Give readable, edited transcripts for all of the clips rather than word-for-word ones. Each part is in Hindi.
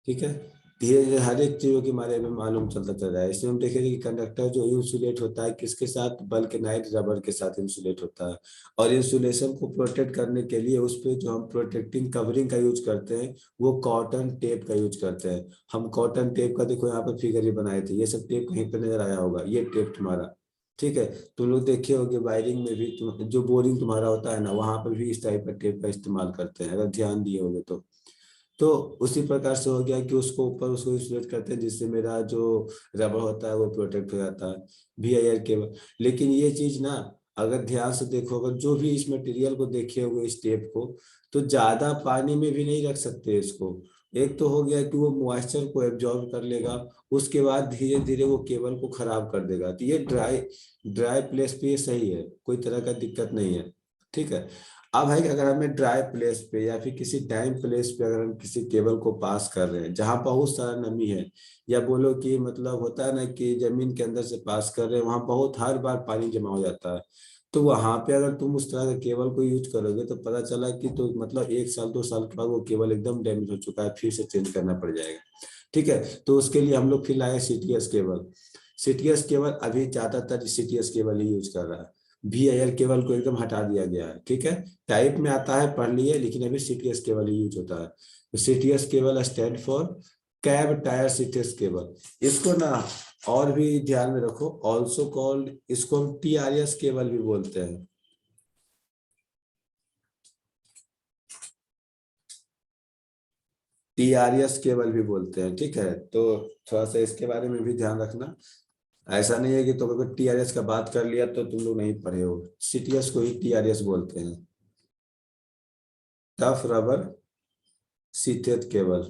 ठीक है। धीरे धीरे हर एक चीजों के बारे में मालूम चलता चल रहा है। इसमें हम देखेंगे कि कंडक्टर जो इंसुलेट होता है किसके साथ, बल्कनाइट रबर के साथ इंसुलेट होता है। और इंसुलेशन को प्रोटेक्ट करने के लिए उस पे जो हम प्रोटेक्टिंग कवरिंग का यूज करते हैं वो कॉटन टेप का यूज करते हैं। हम कॉटन टेप का देखो यहाँ पर फिगर ही बनाए थे, ये सब टेप कहीं पर नजर आया होगा, ये टेप तुम्हारा। ठीक है। तुम लोग देखे होगे वायरिंग में भी जो बोरिंग तुम्हारा होता है ना, वहां पर भी इस टाइप का टेप का इस्तेमाल करते हैं, अगर ध्यान दिए होगे तो उसी प्रकार से हो गया कि उसको ऊपर उसको इंसुलेट करते हैं जिससे मेरा जो रबर होता है वो प्रोटेक्ट हो जाता है, VIR केबल। लेकिन ये चीज ना, अगर ध्यान से देखो, अगर जो भी इस मटेरियल को देखे होगे इस टेप को, तो ज्यादा पानी में भी नहीं रख सकते इसको। एक तो हो गया कि वो मॉइस्चर को एब्जॉर्ब कर लेगा, उसके बाद धीरे धीरे वो केबल को खराब कर देगा। तो ये ड्राई ड्राई प्लेस पे ये सही है, कोई तरह का दिक्कत नहीं है। ठीक है। अब है कि अगर हमें ड्राई प्लेस पे या फिर किसी डैम प्लेस पे अगर हम किसी केबल को पास कर रहे हैं जहां बहुत सारा नमी है, या बोलो कि मतलब होता है ना कि जमीन के अंदर से पास कर रहे हैं, वहां बहुत हर बार पानी जमा हो जाता है, तो वहां पे अगर तुम उस तरह के केबल को यूज करोगे तो पता चला कि तो मतलब 1 साल 2 साल के बाद वो केबल एकदम डैमेज हो चुका है, फिर से चेंज करना पड़ जाएगा। ठीक है। तो उसके लिए हम लोग फिर लाए CTS केबल। CTS केबल अभी ज्यादातर CTS केबल ही यूज कर रहा है। VIR केबल को एकदम हटा दिया गया है। ठीक है। टाइप में आता है, पढ़ लिए, लेकिन अभी CTS केबल ही यूज होता है। तो CTS cable stand for cab tyre CTS cable. इसको ना और भी ध्यान में रखो, ऑल्सो कॉल्ड, इसको हम TRS केबल भी बोलते हैं। TRS केबल भी बोलते हैं। ठीक है। तो थोड़ा सा इसके बारे में भी ध्यान रखना। ऐसा नहीं है कि तुम अगर TRS का बात कर लिया तो तुम लोग नहीं पढ़े हो, CTS को ही TRS बोलते हैं, टफ रबर शीथेद केबल।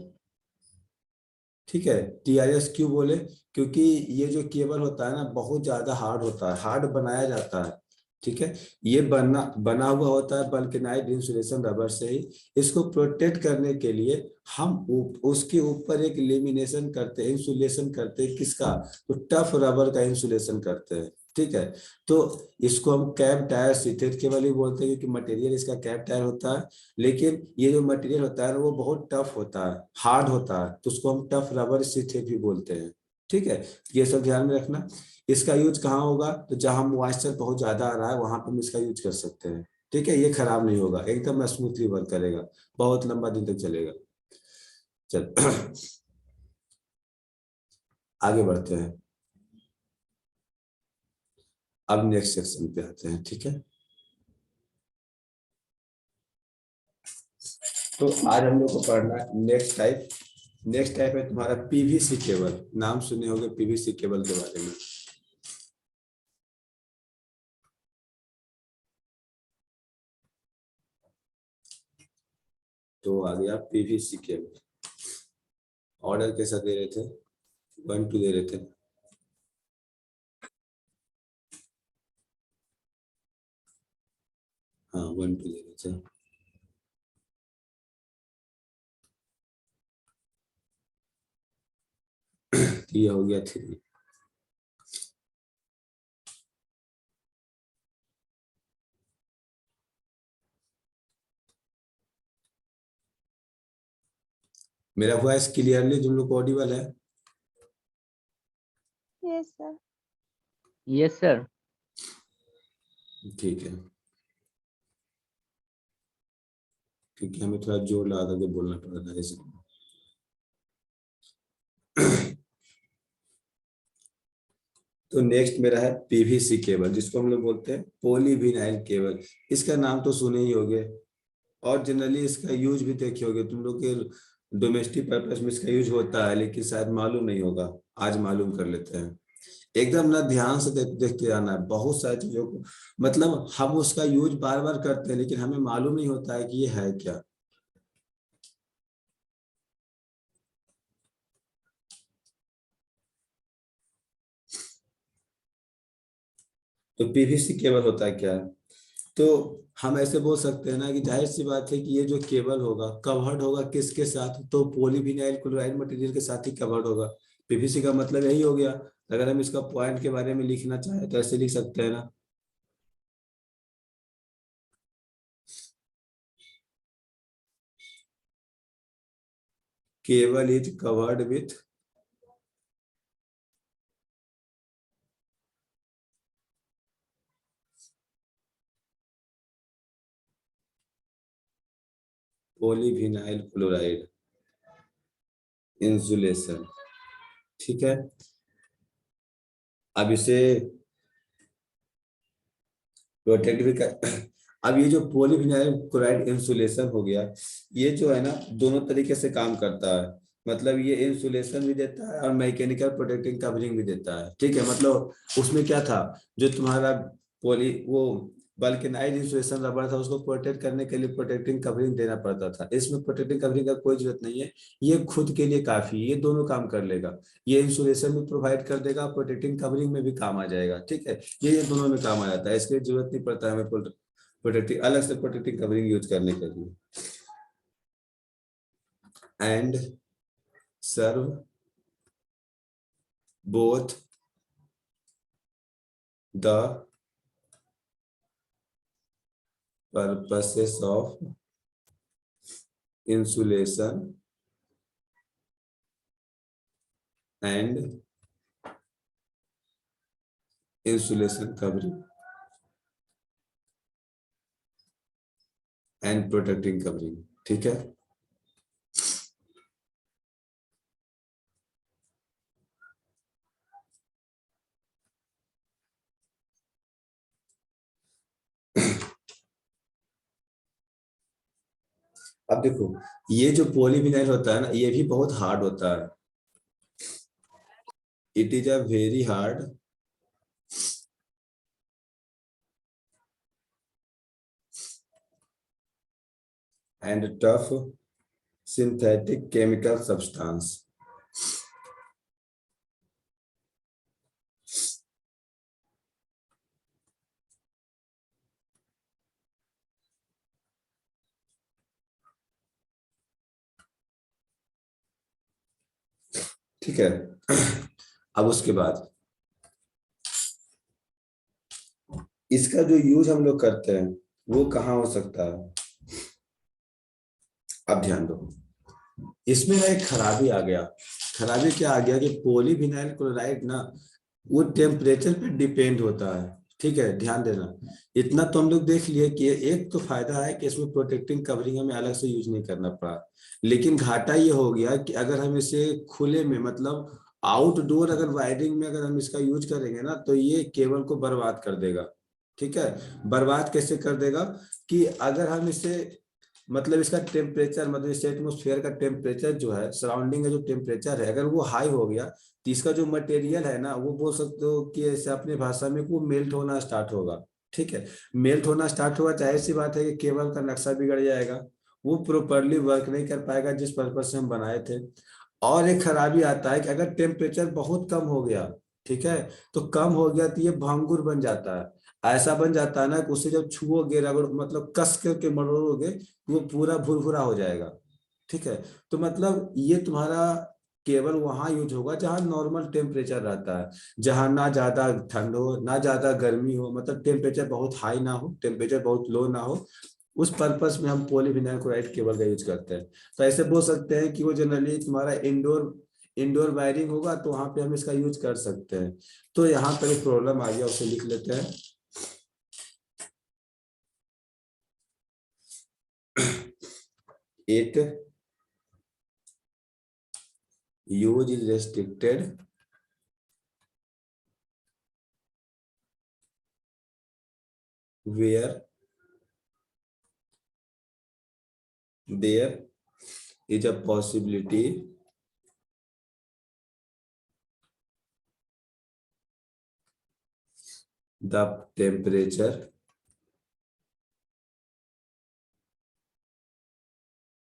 ठीक है। TRS क्यों बोले, क्योंकि ये जो केबल होता है ना बहुत ज्यादा हार्ड होता है, हार्ड बनाया जाता है। ठीक है। ये बना बना हुआ होता है बल्कनाइट इंसुलेशन रबर से ही। इसको प्रोटेक्ट करने के लिए हम उसके ऊपर एक लेमिनेशन करते हैं, इंसुलेशन करते हैं, किसका, तो टफ रबर का इंसुलेशन करते हैं। ठीक है। तो इसको हम कैब टायर शीथेद केबल ही बोलते हैं क्योंकि मटेरियल इसका कैब टायर होता है। लेकिन ये जो मटेरियल होता है ना वो बहुत टफ होता है, हार्ड होता है, तो उसको हम टफ रबर शीथे भी बोलते हैं। ठीक है। ये सब ध्यान में रखना। इसका यूज कहाँ होगा, तो जहां मॉइस्चर बहुत ज्यादा आ रहा है वहां पर हम इसका यूज कर सकते हैं। ठीक है। ये खराब नहीं होगा, एकदम स्मूथली वर्क करेगा, बहुत लंबा दिन तक चलेगा। चल आगे बढ़ते हैं। अब नेक्स्ट सेक्शन पे आते हैं। ठीक है। तो आज हम लोग को पढ़ना है नेक्स्ट टाइप है तुम्हारा PVC केबल। नाम सुने होंगे PVC केबल के बारे में। तो आ गया PVC केबल। ऑर्डर कैसा दे रहे थे, 1 2 दे रहे थे। हाँ 1 2 दे रहे थे। ये हो गया 3। मेरा वॉइस क्लियरली तुम लोग को ऑडिबल है। Yes sir. Yes sir. ठीक है। क्योंकि हमें थोड़ा जोर लगा करके बोलना पड़ रहा है इसलिए। तो नेक्स्ट मेरा है PVC केबल, जिसको हम लोग बोलते हैं पॉलीविनाइल केबल। इसका नाम तो सुने ही होगे, और जनरली इसका यूज भी देखे होगे तुम लोग के, डोमेस्टिक पर्पस में इसका यूज होता है, लेकिन शायद मालूम नहीं होगा। आज मालूम कर लेते हैं। एकदम ना ध्यान से देखते जाना है बहुत सारी चीजों को, मतलब हम उसका यूज बार बार करते हैं लेकिन हमें मालूम नहीं होता है कि ये है क्या। तो PVC केबल होता है क्या, तो हम ऐसे बोल सकते हैं ना कि जाहिर सी बात है कि ये जो केबल होगा कवर्ड होगा किसके साथ, तो पॉलीविनाइल क्लोराइड मटेरियल के साथ ही कवर्ड होगा। PVC का मतलब यही हो गया। अगर हम इसका पॉइंट के बारे में लिखना चाहें तो ऐसे लिख सकते हैं ना। Cable is covered with polyvinyl chloride insulation. ठीक है, अब इसे प्रोटेक्ट भी कर। अब ये जो पॉलीविनाइल क्लोराइड इंसुलेशन हो गया, ये जो है ना दोनों तरीके से काम करता है। मतलब ये इंसुलेशन भी देता है और मैकेनिकल प्रोटेक्टिंग कवरिंग भी देता है। ठीक है, मतलब उसमें क्या था, जो तुम्हारा पॉली वो बल्कनाइड इंसुलेशन रबर था, उसको प्रोटेक्ट करने के लिए प्रोटेक्टिंग कवरिंग देना पड़ता था। इसमें प्रोटेक्टिंग कवरिंग का कोई जरूरत नहीं है, ये खुद के लिए काफी है, ये दोनों काम कर लेगा। ये इंसुलेशन भी प्रोवाइड कर देगा, प्रोटेक्टिंग कवरिंग में भी काम आ जाएगा। ठीक है, ये दोनों में काम आ जाता है, इसके जरूरत नहीं पड़ता हमें प्रोटेक्टिंग अलग से प्रोटेक्टिंग कवरिंग यूज करने के लिए। And serve both the purposes of insulation and insulation covering and protecting covering. ठीक है, अब देखो, ये जो पॉलीविनाइल होता है ना, ये भी बहुत हार्ड होता है। It is a very hard and tough synthetic chemical substance. ठीक है, अब उसके बाद इसका जो यूज हम लोग करते हैं वो कहाँ हो सकता है। अब ध्यान दो, इसमें ना एक खराबी आ गया। खराबी क्या आ गया कि पॉलीविनाइल क्लोराइड ना वो टेम्परेचर पे डिपेंड होता है। ठीक है, ध्यान देना। इतना तो हम लोग देख लिए कि एक तो फायदा है कि इसमें प्रोटेक्टिंग कवरिंग हमें अलग से यूज नहीं करना पड़ा, लेकिन घाटा ये हो गया कि अगर हम इसे खुले में, मतलब आउटडोर अगर वायरिंग में अगर हम इसका यूज करेंगे ना, तो ये केबल को बर्बाद कर देगा। ठीक है, बर्बाद कैसे कर देगा कि अगर हम इसे, मतलब इसका टेम्परेचर, मतलब इस एटमोस्फेयर का टेम्परेचर जो है, सराउंडिंग का जो टेम्परेचर है, अगर वो हाई हो गया तो इसका जो मटेरियल है ना, वो बोल सकते हो कि ऐसे अपनी भाषा में वो मेल्ट होना स्टार्ट होगा। ठीक है, मेल्ट होना स्टार्ट होगा, जाहिर सी बात है कि केबल का नक्शा बिगड़ जाएगा, वो प्रॉपरली वर्क नहीं कर पाएगा जिस पर्पज से हम बनाए थे। और एक खराबी आता है कि अगर टेम्परेचर बहुत कम हो गया, ठीक है, तो कम हो गया तो ये भांगुर बन जाता है। ऐसा बन जाता है ना कि उसे जब छुओगे, रगड़, मतलब कस करके मरोड़ोगे, वो पूरा भुरभुरा हो जाएगा। ठीक है, तो मतलब ये तुम्हारा केवल वहां यूज होगा जहां नॉर्मल टेम्परेचर रहता है, जहां ना ज्यादा ठंड हो ना ज्यादा गर्मी हो, मतलब टेम्परेचर बहुत हाई ना हो, टेम्परेचर बहुत लो ना हो। उस पर्पस में हम पॉलीविनाइल क्लोराइड केबल का यूज करते हैं। तो ऐसे बोल सकते हैं कि वो जनरली तुम्हारा इंडोर इंडोर वायरिंग होगा तो वहां पे हम इसका यूज कर सकते हैं। तो यहाँ पर एक प्रॉब्लम आ गया, उसे लिख लेते हैं। It use is restricted where there is a possibility the temperature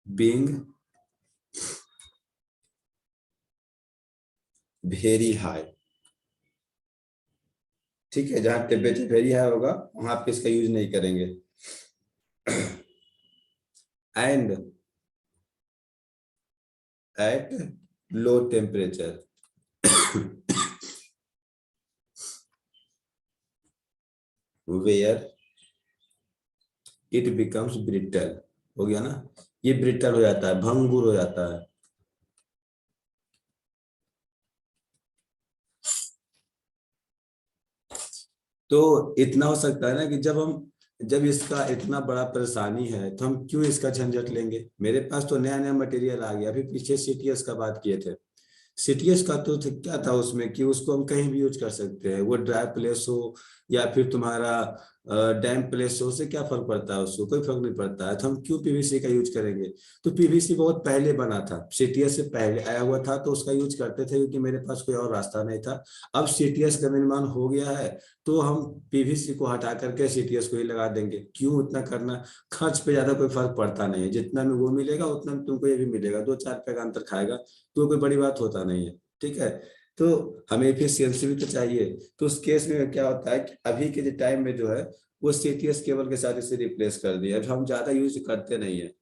being very high। ठीक है, जहां टेम्परेचर वेरी हाई होगा वहां पे इसका यूज नहीं करेंगे। And at low temperature where it becomes brittle. हो गया ना, ये ब्रिटल हो जाता है, भंगुर हो जाता है। तो इतना हो सकता है ना कि जब इसका इतना बड़ा परेशानी है तो हम क्यों इसका झंझट लेंगे। मेरे पास तो नया नया मटेरियल आ गया। अभी पीछे सीटीएस का बात किए थे। सीटीएस का तो क्या था उसमें कि उसको हम कहीं भी यूज कर सकते हैं, वो ड्राई प्लेस हो या फिर तुम्हारा डैम प्लेस हो, उससे क्या फर्क पड़ता है, उसको कोई फर्क नहीं पड़ता है। तो हम क्यों पीवीसी का यूज करेंगे। तो पीवीसी बहुत पहले बना था, सीटीएस से पहले आया हुआ था, तो उसका यूज करते थे क्योंकि मेरे पास कोई और रास्ता नहीं था। अब सीटीएस का निर्माण हो गया है तो हम पीवीसी को हटा करके सीटीएस को ही लगा देंगे। क्यों उतना करना। खर्च पे ज्यादा कोई फर्क पड़ता नहीं है, जितना में वो मिलेगा उतना में तुमको ये भी मिलेगा, 2-4 रुपए का अंतर खाएगा, तो कोई बड़ी बात होता नहीं है। ठीक है। तो हमें एफिशिएंसी भी तो चाहिए। तो उस केस में क्या होता है कि अभी के टाइम में जो है वो सीटीएस केबल के साथ इसे रिप्लेस कर दिया। अब हम ज्यादा यूज करते नहीं है।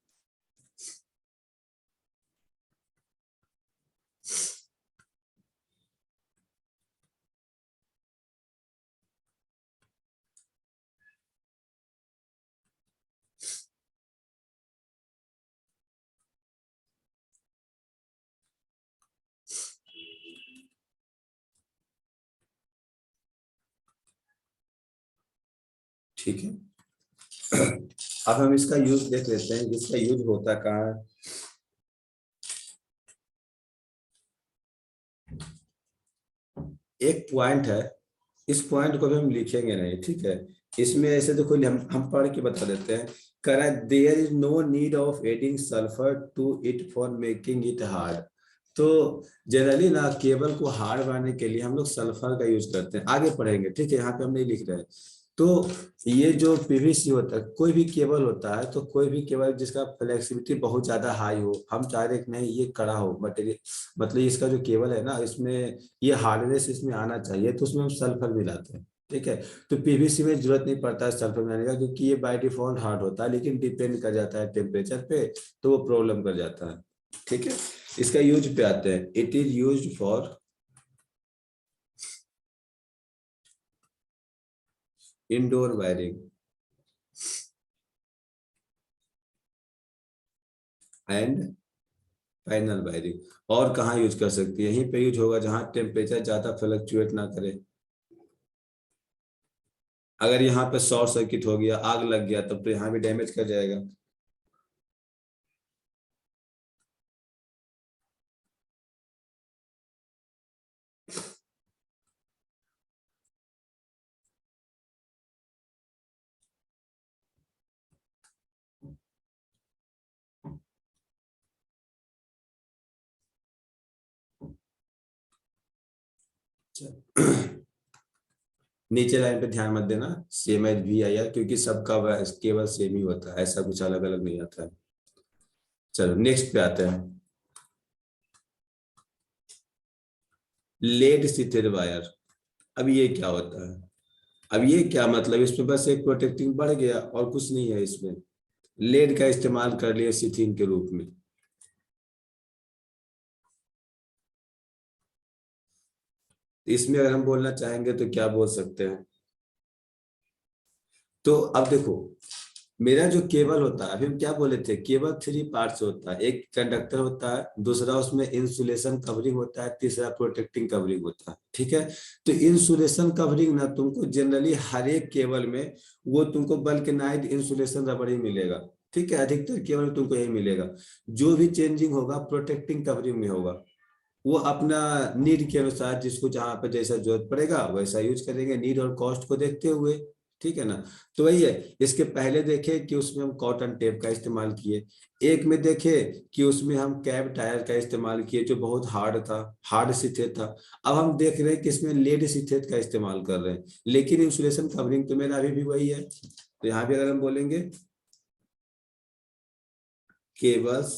ठीक है। अब हम इसका यूज देख लेते हैं, इसका यूज होता कहाँ है। एक पॉइंट है, इस पॉइंट को भी हम लिखेंगे नहीं, ठीक है। इसमें ऐसे देखो, हम पढ़ के बता देते हैं। करा there is no need of adding sulphur to it for making it hard. तो जनरली ना केबल को हार्ड बनाने के लिए हम लोग सल्फर का यूज करते हैं, आगे पढ़ेंगे, ठीक है, यहाँ पे हम नहीं लिख रहे हैं। तो ये जो पीवीसी होता है, कोई भी केबल होता है, तो कोई भी केबल जिसका फ्लेक्सिबिलिटी बहुत ज्यादा हाई हो, हम चाह रहे कि नहीं ये कड़ा हो मटेरियल, मतलब इसका जो केबल है ना, इसमें ये हार्डनेस इसमें आना चाहिए, तो उसमें हम सल्फर मिलाते हैं। ठीक है। तो पीवीसी में जरूरत नहीं पड़ता है सल्फर मिलाने का, क्योंकि ये बाय डिफॉल्ट हार्ड होता है, लेकिन डिपेंड कर जाता है टेम्परेचर पे, तो वो प्रॉब्लम कर जाता है। ठीक है। इसका यूज पे आते हैं। It is use for indoor wiring and panel wiring. और कहाँ यूज कर सकती है, यहीं पे यूज होगा जहाँ टेम्परेचर ज्यादा फ्लक्चुएट ना करे। अगर यहाँ पे शॉर्ट सर्किट हो गया, आग लग गया, तब तो यहाँ भी डैमेज कर जाएगा। नीचे लाइन पे ध्यान मत देना, सेम एज भी आया, क्योंकि सबका केवल सेम ही होता है, ऐसा कुछ अलग अलग नहीं आता है। चलो नेक्स्ट पे आते हैं। Lead sheathed wire. अब ये क्या होता है। अब ये क्या मतलब, इसमें बस एक प्रोटेक्टिंग बढ़ गया और कुछ नहीं है इसमें। लेड का इस्तेमाल कर लिया सिथिन के रूप में। इसमें अगर हम बोलना चाहेंगे तो क्या बोल सकते हैं। तो अब देखो, मेरा जो केबल होता है, अभी हम क्या बोले थे, केबल 3 पार्ट से होता है। एक कंडक्टर होता है, दूसरा उसमें इंसुलेशन कवरिंग होता है, तीसरा प्रोटेक्टिंग कवरिंग होता है। ठीक है। तो इंसुलेशन कवरिंग ना तुमको जनरली हर एक केबल में वो तुमको बल्कनाइड इंसुलेशन रबर ही मिलेगा। ठीक है, अधिकतर केबल में तुमको यही मिलेगा। जो भी चेंजिंग होगा प्रोटेक्टिंग कवरिंग में होगा। वो अपना नीड के अनुसार जिसको जहां पर जैसा जरूरत पड़ेगा वैसा यूज करेंगे, नीड और कॉस्ट को देखते हुए। ठीक है ना। तो वही है। इसके पहले देखे कि उसमें हम कॉटन टेप का इस्तेमाल किए। एक में देखे कि उसमें हम कैब टायर का इस्तेमाल किए, जो बहुत हार्ड था, हार्ड सिथेट था। अब हम देख रहे हैं कि इसमें लेड सिथेट का इस्तेमाल कर रहे हैं, लेकिन इंसुलेशन कवरिंग तो मेरा अभी भी वही है। तो यहाँ भी अगर हम बोलेंगे cables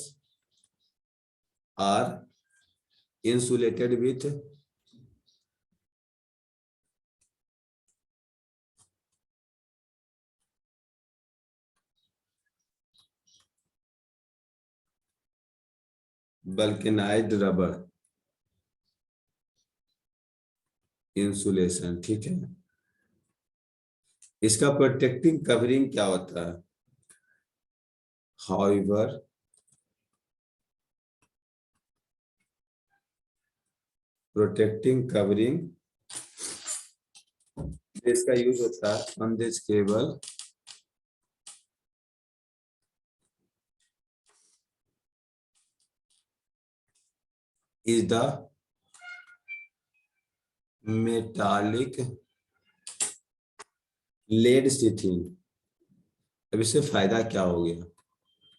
are insulated with vulcanised rubber insulation. ठीक है। इसका प्रोटेक्टिंग कवरिंग क्या होता है। हाउएवर प्रोटेक्टिंग कवरिंग इसका यूज होता है on this cable is the metallic lead sheathing। अब इससे फायदा क्या हो गया?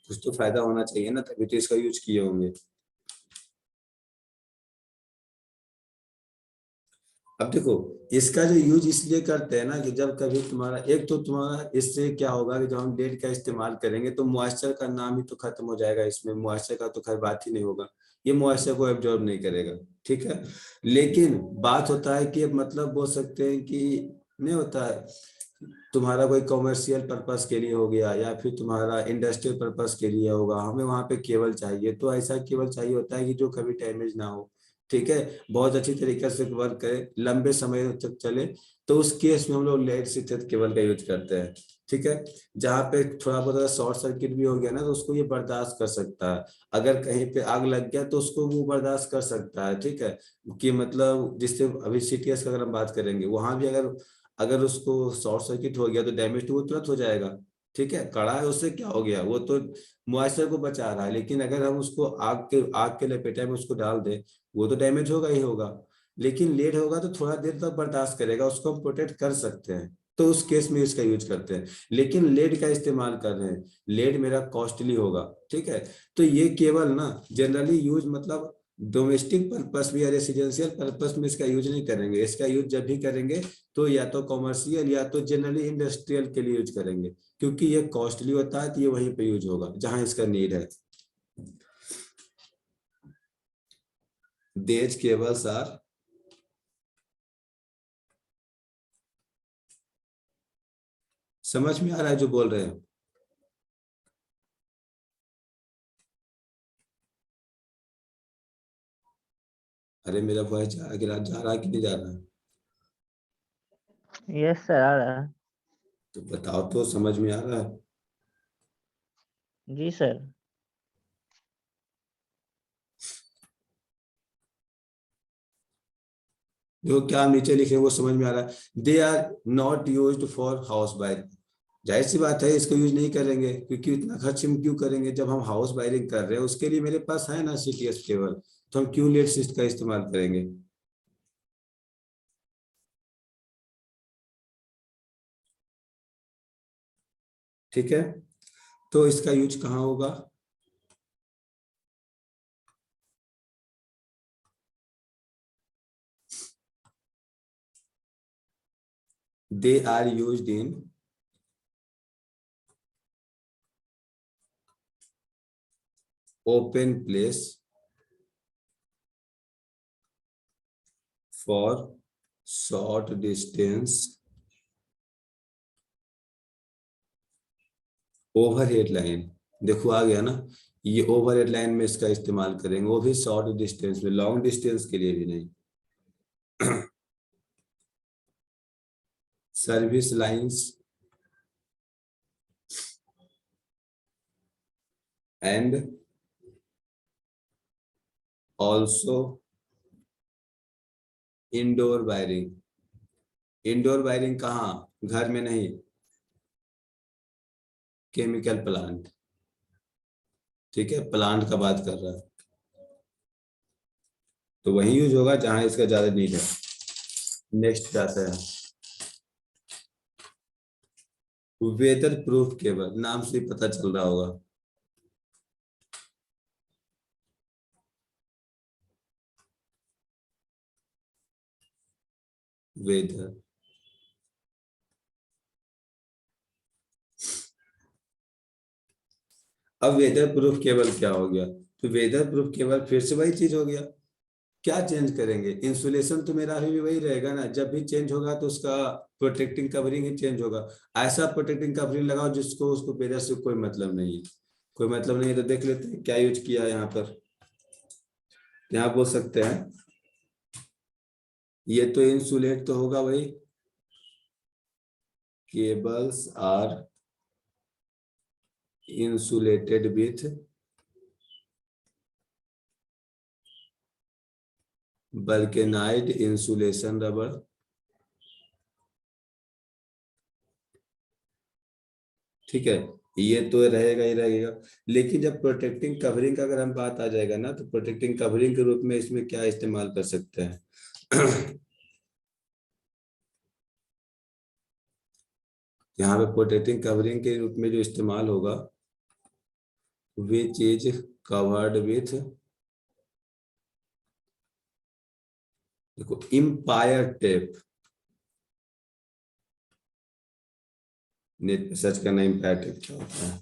कुछ तो फायदा होना चाहिए ना, तभी तो इसका यूज किए होंगे। अब देखो, इसका जो यूज इसलिए करते हैं ना कि जब कभी तुम्हारा एक तो तुम्हारा इससे क्या होगा कि जब हम लेड का इस्तेमाल करेंगे तो मॉइस्चर का नाम ही तो खत्म हो जाएगा, इसमें मॉइस्चर का तो खैर बात ही नहीं होगा, ये मॉइस्चर को एब्जॉर्ब नहीं करेगा। ठीक है, लेकिन बात होता है कि अब मतलब बोल सकते हैं कि नहीं होता है, तुम्हारा कोई कॉमर्शियल पर्पस के लिए हो गया या फिर तुम्हारा इंडस्ट्रियल पर्पस के लिए होगा, हमें वहां पे केबल चाहिए, तो ऐसा केबल चाहिए होता है कि जो कभी डैमेज ना हो। ठीक है, बहुत अच्छी तरीके से वर्क करे, लंबे समय तक चले, तो उस केस में हम लोग लेड शीथित केबल का यूज करते हैं। ठीक है, जहाँ पे थोड़ा बहुत शॉर्ट सर्किट भी हो गया ना तो उसको ये बर्दाश्त कर सकता है, अगर कहीं पे आग लग गया तो उसको वो बर्दाश्त कर सकता है। ठीक है, कि मतलब जिससे अभी सीटीएस का अगर हम बात करेंगे, वहां भी अगर अगर उसको शॉर्ट सर्किट हो गया तो डैमेज तो वो तुरंत हो जाएगा। ठीक है, कड़ा है, उससे क्या हो गया, वो तो मॉइस्चर को बचा रहा है, लेकिन अगर हम उसको आग के लपेटे में उसको डाल दें, वो तो डैमेज होगा ही होगा। लेकिन लेड होगा तो थोड़ा देर तक बर्दाश्त करेगा, उसको हम प्रोटेक्ट कर सकते हैं, तो उस केस में इसका यूज करते हैं। लेकिन लेड का इस्तेमाल कर रहे हैं, लेड मेरा कॉस्टली होगा। ठीक है, तो ये केवल ना जनरली यूज मतलब डोमेस्टिक पर्पस में या रेसिडेंशियल पर्पस में इसका यूज नहीं करेंगे, इसका यूज जब भी करेंगे तो या तो कॉमर्शियल या तो जनरली इंडस्ट्रियल के लिए यूज करेंगे, क्योंकि ये कॉस्टली होता है तो ये वहीं पे यूज होगा जहां इसका नीड है। These cables are समझ में आ रहा है जो बोल रहे हैं? अरे मेरा वॉइस जा रहा है कि नहीं जा रहा है? यस सर, आ रहा है। तो बताओ तो, समझ में आ रहा है? जी सर। जो क्या हम नीचे लिखे हैं वो समझ में आ रहा है। They are not used for house wiring. जाहिर सी बात है इसको यूज नहीं करेंगे, क्योंकि इतना खर्च हम क्यों करेंगे जब हम हाउस वायरिंग कर रहे हैं, उसके लिए मेरे पास है ना सीटीएस केबल, तो हम क्यों लेड सिस्ट का इस्तेमाल करेंगे? ठीक है, तो इसका यूज कहाँ होगा? They are used in open place for short distance overhead line. देखो आ गया ना, ये ओवरहेड लाइन में इसका इस्तेमाल करेंगे, वो भी शॉर्ट डिस्टेंस में, लॉन्ग डिस्टेंस के लिए भी नहीं। Service lines and also indoor wiring. Indoor wiring कहाँ? घर में नहीं, केमिकल प्लांट। ठीक है, प्लांट का बात कर रहा है, तो वही यूज होगा जहां इसका ज्यादा नीड है। नेक्स्ट जाता है, वेदर प्रूफ केबल, नाम से ही पता चल रहा होगा। वेदर, अब वेदर प्रूफ केबल क्या हो गया? तो वेदर प्रूफ केबल फिर से वही चीज हो गया, क्या चेंज करेंगे? इंसुलेशन तो मेरा अभी भी वही रहेगा ना, जब भी चेंज होगा तो उसका प्रोटेक्टिंग कवरिंग ही चेंज होगा। ऐसा प्रोटेक्टिंग कवरिंग लगाओ जिसको उसको वेदर से कोई मतलब नहीं है, कोई मतलब नहीं है, तो देख लेते हैं क्या यूज किया है यहाँ पर। यहाँ बोल सकते हैं, ये तो इंसुलेट तो होगा वही, cables are insulated with vulcanized insulation rubber ठीक है, ये तो रहेगा ही रहेगा। लेकिन जब प्रोटेक्टिंग कवरिंग का अगर हम बात आ जाएगा ना, तो प्रोटेक्टिंग कवरिंग के रूप में इसमें क्या इस्तेमाल कर सकते हैं यहाँ पे प्रोटेक्टिंग कवरिंग के रूप में जो इस्तेमाल होगा, विच इज कवर्ड विथ, देखो, इम्पायर टेप। नेट पे सर्च करना इम्पायर टेप क्या होता है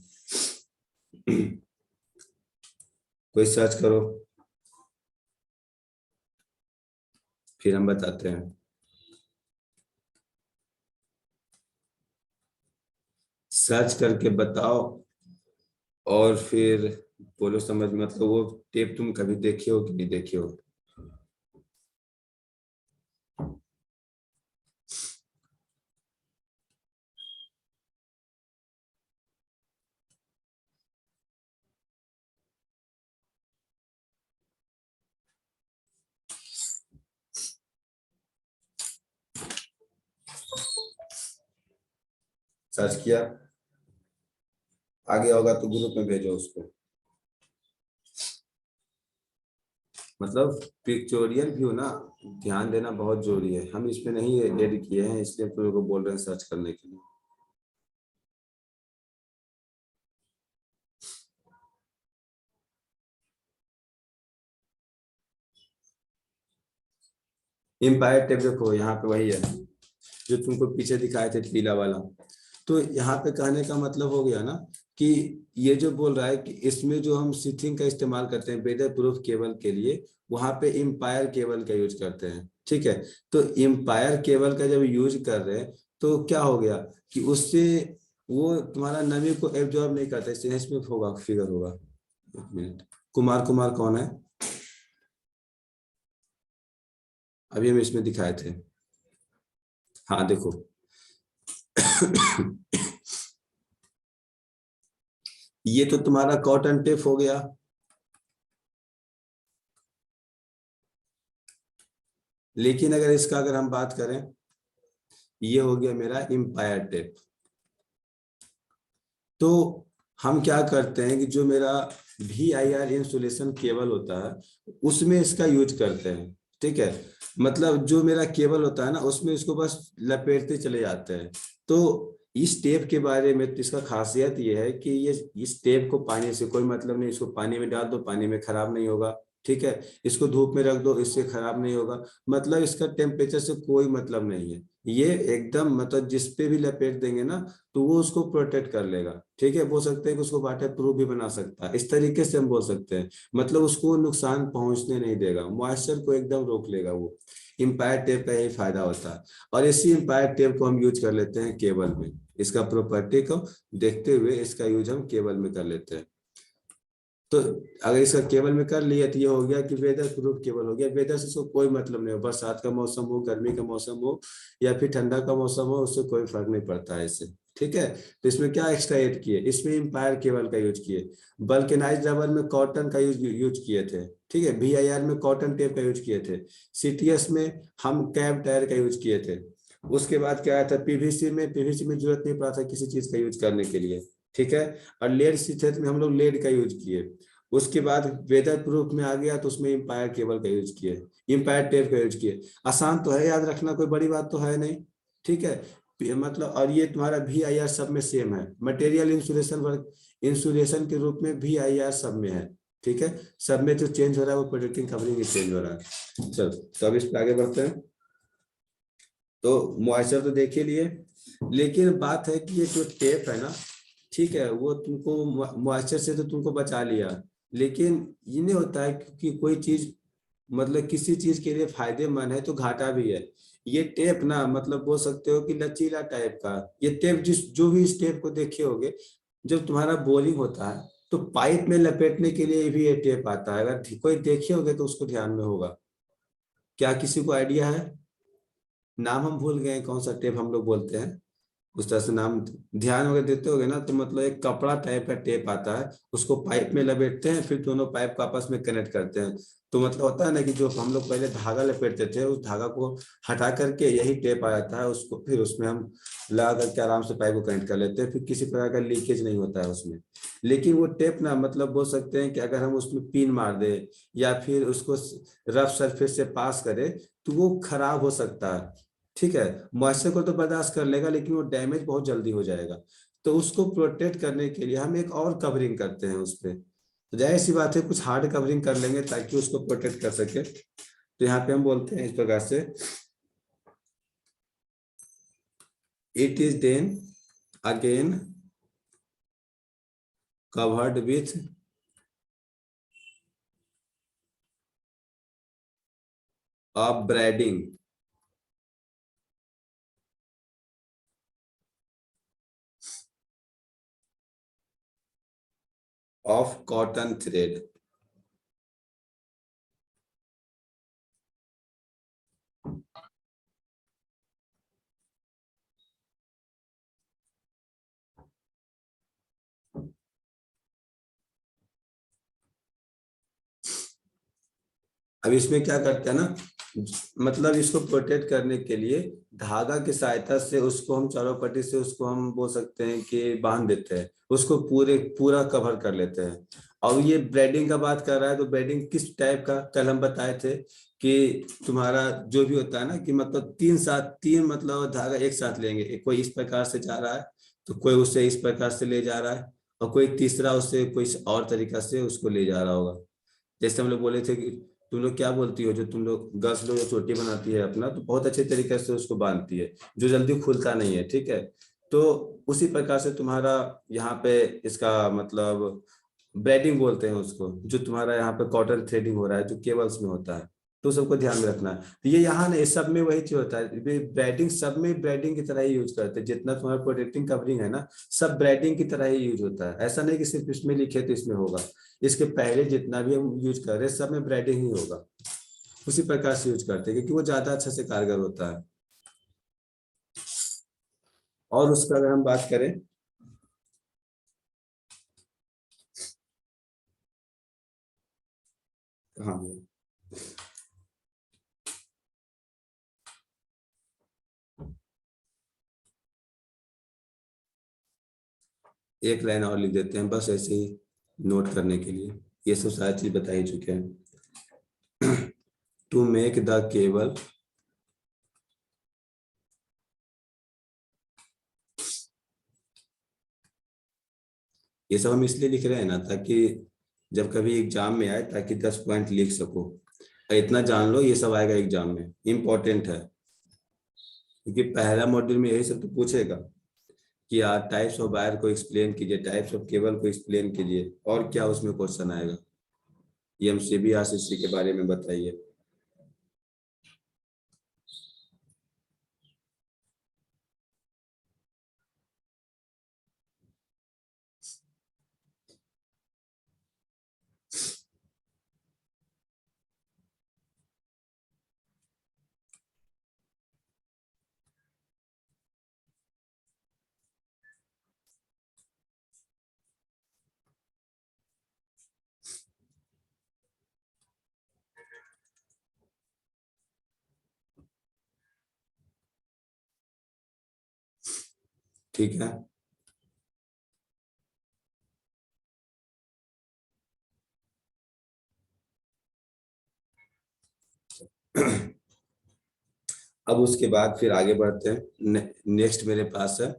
कोई सर्च करो, फिर हम बताते हैं। सर्च करके बताओ और फिर बोलो समझ, मतलब वो टेप तुम कभी देखे हो कि नहीं देखे हो। सर्च किया, आगे होगा तो ग्रुप में भेजो उसको। मतलब पिक्चोरियल व्यू ना ध्यान देना बहुत जरूरी है, हम इसमें नहीं ऐड किए हैं, इसलिए तुम लोग को बोल रहे हैं सर्च करने के लिए। इम्पायर टेप देखो यहाँ पे वही है जो तुमको पीछे दिखाए थे पीला वाला। तो यहाँ पे कहने का मतलब हो गया ना कि ये जो बोल रहा है कि इसमें जो हम सीथिंग का इस्तेमाल करते हैं वेदर प्रूफ केबल के लिए, वहां पे इम्पायर केबल का यूज करते हैं। ठीक है, तो इम्पायर केबल का जब यूज कर रहे हैं तो क्या हो गया कि उससे वो तुम्हारा नमी को एब्जॉर्ब नहीं करता, इसमें होगा फिगर होगा। एक मिनट, कुमार कुमार कौन है, अभी हम इसमें दिखाए थे। हाँ देखो ये तो तुम्हारा कॉटन टेप हो गया। लेकिन अगर इसका अगर हम बात करें, ये हो गया मेरा इम्पायर टेप। तो हम क्या करते हैं कि जो मेरा VIR इंसुलेशन केबल होता है उसमें इसका यूज करते हैं। ठीक है, मतलब जो मेरा केबल होता है ना उसमें इसको बस लपेटते चले जाते हैं। तो इस टेप के बारे में तो इसका खासियत ये है कि ये इस टेप को पानी से कोई मतलब नहीं, इसको पानी में डाल दो पानी में खराब नहीं होगा। ठीक है, इसको धूप में रख दो इससे खराब नहीं होगा, मतलब इसका टेम्परेचर से कोई मतलब नहीं है। ये एकदम मतलब जिस पे भी लपेट देंगे ना तो वो उसको प्रोटेक्ट कर लेगा। ठीक है, बोल सकते हैं कि उसको वाटर प्रूफ भी बना सकता है, इस तरीके से हम बोल सकते हैं। मतलब उसको नुकसान पहुंचने नहीं देगा, मॉइस्चर को एकदम रोक लेगा वो। इम्पायर टेप का यही फायदा होता है। और इसी इम्पायर टेप को हम यूज कर लेते हैं केबल में, इसका प्रॉपर्टी को देखते हुए इसका यूज हम केबल में कर लेते हैं। तो अगर इसका केबल में कर लिया तो ये हो गया कि वेदर प्रूफ केबल हो गया। वेदर से इसको कोई मतलब नहीं हो, बरसात का मौसम हो, गर्मी का मौसम हो या फिर ठंडा का मौसम हो, उससे कोई फर्क नहीं पड़ता है इससे। ठीक है, तो इसमें क्या एक्स्ट्रा ऐड किए, इसमें इम्पायर केबल का यूज किए, बल्केनाइज्ड रबर में कॉटन का यूज किए थे। ठीक है, VIR में कॉटन टेप का यूज किए थे। CTS में हम कैब टायर का यूज किए थे। उसके बाद क्या आया था, PVC में जरूरत नहीं पड़ा था किसी चीज का यूज करने के लिए। ठीक है, और लेड सीथेट में हम लोग लेड का यूज किए। उसके बाद वेदर प्रूफ में आ गया तो उसमें इम्पायर केबल का यूज किए, इम्पायर टेप का यूज किए। आसान तो है याद रखना, कोई बड़ी बात तो है नहीं। ठीक है, मतलब और ये तुम्हारा VIR सब में सेम है, मटेरियल इंसुलेशन वर्क इंसुलेशन के रूप में VIR सब में है। ठीक है, सब में जो चेंज हो रहा है वो प्रोटेक्टिंग कवरिंग ही चेंज हो रहा है। चलो तो अब इस पे आगे बढ़ते हैं। तो मॉइस्चर तो देख ही लिए, लेकिन बात है कि ये जो टेप है ना, ठीक है, वो तुमको मॉइस्चर से तो तुमको बचा लिया, लेकिन ये नहीं होता है क्योंकि कोई चीज मतलब किसी चीज के लिए फायदेमंद है तो घाटा भी है। ये टेप ना मतलब बोल सकते हो कि लचीला टाइप का। ये टेप जिस जो भी इस टेप को देखे होगे, जब तुम्हारा बोरिंग होता है तो पाइप में लपेटने के लिए भी ये टेप आता है, अगर कोई देखे होगे तो उसको ध्यान में होगा। क्या किसी को आइडिया है, नाम हम भूल गए कौन सा टेप हम लोग बोलते हैं। उस तरह से नाम ध्यान अगर देते होगे ना, तो मतलब एक कपड़ा टाइप का टेप आता है, उसको पाइप में लपेटते हैं, फिर दोनों पाइप को आपस में कनेक्ट करते हैं। तो मतलब होता है ना कि जो हम लोग पहले धागा लपेटते थे, उस धागा को हटा करके यही टेप आ जाता है, उसको फिर उसमें हम लगा करके आराम से पाइप को कनेक्ट कर लेते हैं, फिर किसी प्रकार का लीकेज नहीं होता है उसमें। लेकिन वो टेप ना मतलब बोल सकते हैं कि अगर हम उसमें पिन मार दे या फिर उसको रफ सरफेस से पास करें, तो वो खराब हो सकता है। ठीक है, मॉइस्चर को तो बर्दाश्त कर लेगा, लेकिन वो डैमेज बहुत जल्दी हो जाएगा। तो उसको प्रोटेक्ट करने के लिए हम एक और कवरिंग करते हैं उस पे। तो जाहिर सी बात है, कुछ हार्ड कवरिंग कर लेंगे ताकि उसको प्रोटेक्ट कर सके। तो यहाँ पे हम बोलते हैं इस प्रकार से, it is then again covered with a braiding of cotton thread. अब इसमें क्या करते हैं ना, मतलब इसको प्रोटेक्ट करने के लिए धागा की सहायता से उसको हम चारों पट्टी से उसको हम बोल सकते हैं कि बांध देते हैं, उसको पूरा कवर कर लेते हैं। और ये ब्रेडिंग का बात कर रहा है, तो ब्रेडिंग किस टाइप का कल हम बताए थे कि तुम्हारा जो भी होता है ना, कि मतलब तीन मतलब धागा एक साथ लेंगे, कोई इस प्रकार से जा रहा है, तो कोई उसे इस प्रकार से ले जा रहा है, और कोई तीसरा उसे कोई और तरीका से उसको ले जा रहा होगा। जैसे हम लोग बोले थे कि तुम लोग क्या बोलती हो, जो तुम लोग गर्ल्स लोग जो चोटी बनाती है अपना, तो बहुत अच्छे तरीके से उसको बांधती है, जो जल्दी खुलता नहीं है। ठीक है, तो उसी प्रकार से तुम्हारा यहाँ पे इसका मतलब ब्रेडिंग बोलते हैं उसको, जो तुम्हारा यहाँ पे कॉटन थ्रेडिंग हो रहा है, जो केबल्स में होता है। तो सबको ध्यान में रखना है। तो ये यहाँ नहीं, सब में वही चीज होता है, ब्रेडिंग सब में ब्रेडिंग की तरह ही यूज करते हैं, जितना तुम्हारा प्रोटेक्टिंग कवरिंग है ना, सब ब्रेडिंग की तरह ही यूज होता है। ऐसा नहीं कि सिर्फ इसमें लिखे तो इसमें होगा, इसके पहले जितना भी हम यूज कर रहे हैं सब में ब्रांडिंग ही होगा। उसी प्रकार से यूज करते हैं, क्योंकि वो ज्यादा अच्छा से कारगर होता है। और उसका अगर हम बात करें, हाँ, एक लाइन और लिख देते हैं बस ऐसे ही नोट करने के लिए, ये सब सारी चीज बता ही चुके हैं। टू मेक द केबल ये सब हम इसलिए लिख रहे हैं ना, ताकि जब कभी एग्जाम में आए, ताकि 10 पॉइंट लिख सको। और इतना जान लो, ये सब आएगा एग्जाम में, इम्पोर्टेंट है। क्योंकि पहला मॉड्यूल में यही सब तो पूछेगा कि यार टाइप्स ऑफ वायर को एक्सप्लेन कीजिए, टाइप्स ऑफ केबल को एक्सप्लेन कीजिए, और क्या उसमें क्वेश्चन आएगा, एमसीबी आरसीसी के बारे में बताइए। ठीक है। अब उसके बाद फिर आगे बढ़ते हैं। नेक्स्ट मेरे पास है,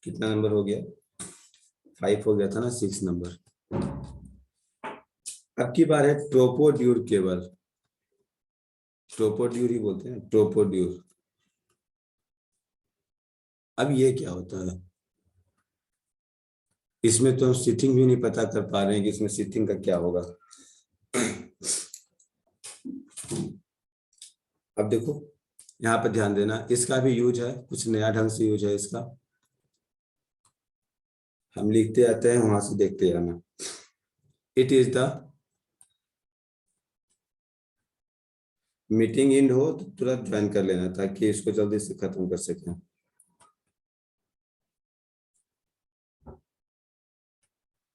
कितना नंबर हो गया, 5 हो गया था ना, 6 नंबर। अब की बार है ट्रोपोड्यूर केबल। ट्रोपोड्यूर ही बोलते हैं, ट्रोपोड्यूर। अब ये क्या होता है, इसमें तो हम सीटिंग भी नहीं पता कर पा रहे हैं कि इसमें सीटिंग का क्या होगा। अब देखो, यहाँ पर ध्यान देना, इसका भी यूज है, कुछ नया ढंग से यूज है इसका। हम लिखते आते हैं, वहां से देखते जाना। It is the meeting in हो तो तुरंत ज्वाइन कर लेना ताकि इसको जल्दी से खत्म कर सकें।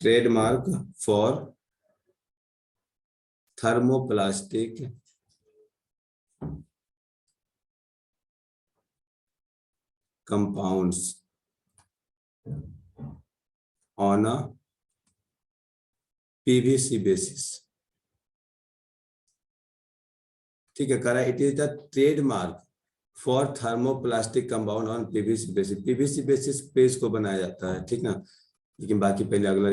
Trademark for thermoplastic compounds on a PVC basis. ठीक है, करा it is the trademark for thermoplastic compound on PVC basis. PVC basis पे इसको बनाया जाता है, ठीक ना। लेकिन बाकी पहले अगला